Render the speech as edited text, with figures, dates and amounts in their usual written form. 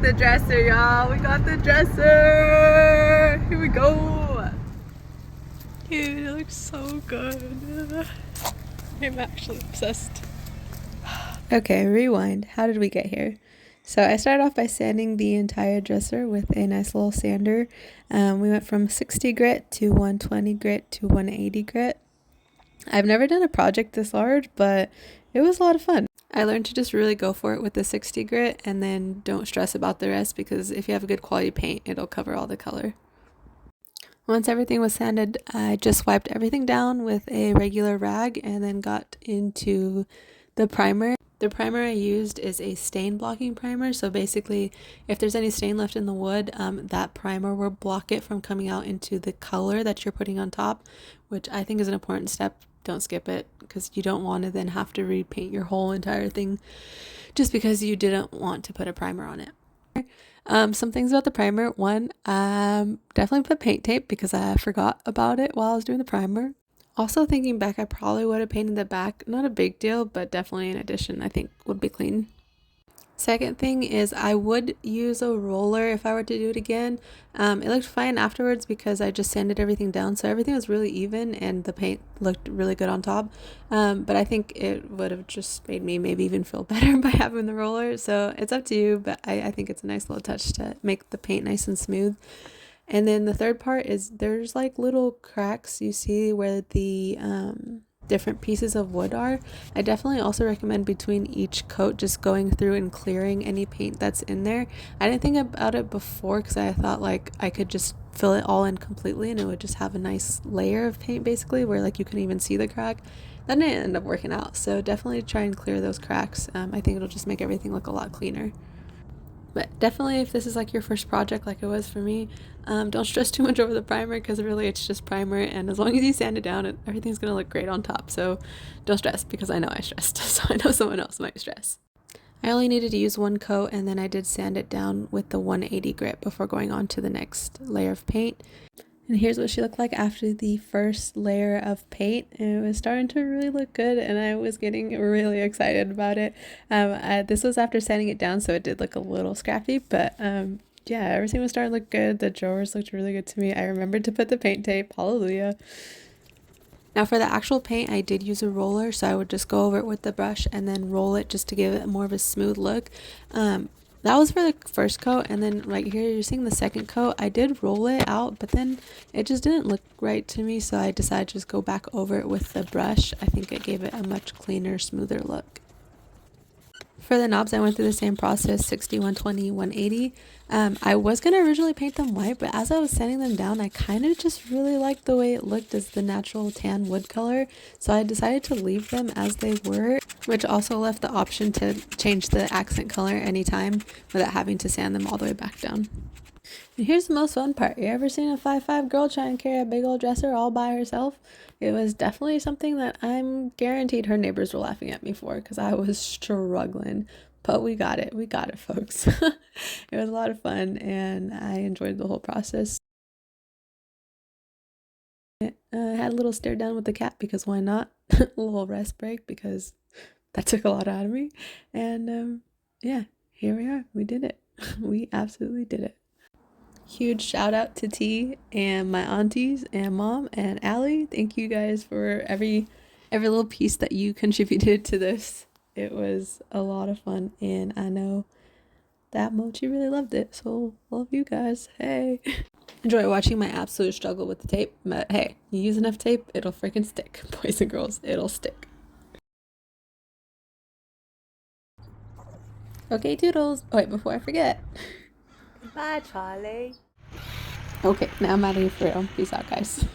the dresser, y'all. We got the dresser. Here we go. Dude, it looks so good. I'm actually obsessed. Okay, rewind. How did we get here? So I started off by sanding the entire dresser with a nice little sander. We went from 60 grit to 120 grit to 180 grit. I've never done a project this large, but it was a lot of fun. I learned to just really go for it with the 60 grit and then don't stress about the rest, because if you have a good quality paint, it'll cover all the color. Once everything was sanded, I just wiped everything down with a regular rag and then got into the primer. The primer I used is a stain blocking primer, so basically if there's any stain left in the wood, that primer will block it from coming out into the color that you're putting on top, which I think is an important step. Don't skip it, because you don't want to then have to repaint your whole entire thing just because you didn't want to put a primer on it. Some things about the primer. One, definitely put paint tape because I forgot about it while I was doing the primer. Also, thinking back, I probably would have painted the back. Not a big deal, but definitely an addition I think would be clean. Second thing is I would use a roller if I were to do it again. It looked fine afterwards because I just sanded everything down, so everything was really even and the paint looked really good on top. But I think it would have just made me maybe even feel better by having the roller. So it's up to you, but I think it's a nice little touch to make the paint nice and smooth. And then the third part is there's like little cracks you see where the different pieces of wood are. I definitely also recommend between each coat just going through and clearing any paint that's in there. I didn't think about it before because I thought like I could just fill it all in completely and it would just have a nice layer of paint basically where like you couldn't even see the crack. That didn't end up working out, so definitely try and clear those cracks. I think it'll just make everything look a lot cleaner. But definitely if this is like your first project like it was for me, don't stress too much over the primer because really it's just primer, and as long as you sand it down, everything's going to look great on top. So don't stress, because I know I stressed, so I know someone else might stress. I only needed to use one coat, and then I did sand it down with the 180 grit before going on to the next layer of paint. And here's what she looked like after the first layer of paint. It was starting to really look good and I was getting really excited about it. This was after sanding it down, so it did look a little scrappy, but yeah, everything was starting to look good. The drawers looked really good to me. I remembered to put the paint tape. Hallelujah. Now for the actual paint, I did use a roller, so I would just go over it with the brush and then roll it just to give it more of a smooth look. That was for the first coat, and then right here you're seeing the second coat. I did roll it out, but then it just didn't look right to me, so I decided to just go back over it with the brush. I think it gave it a much cleaner, smoother look. For the knobs, I went through the same process, 60, 120, 180. I was going to originally paint them white, but as I was sanding them down, I kind of just really liked the way it looked as the natural tan wood color. So I decided to leave them as they were, which also left the option to change the accent color anytime without having to sand them all the way back down. And here's the most fun part. You ever seen a 5'5" girl try and carry a big old dresser all by herself? It was definitely something that I'm guaranteed her neighbors were laughing at me for, because I was struggling. But we got it. We got it, folks. It was a lot of fun and I enjoyed the whole process. I had a little stare down with the cat because why not? A little rest break because that took a lot out of me. And yeah, here we are. We did it. We absolutely did it. Huge shout out to T and my aunties and mom and Allie. Thank you guys for every little piece that you contributed to this. It was a lot of fun, and I know that Mochi really loved it, so love you guys. Hey. Enjoy watching my absolute struggle with the tape, but hey, you use enough tape, it'll freaking stick. Boys and girls, it'll stick. Okay, toodles. Oh, wait, before I forget. Bye, Charlie. Okay, now I'm out of here for real. Peace out, guys.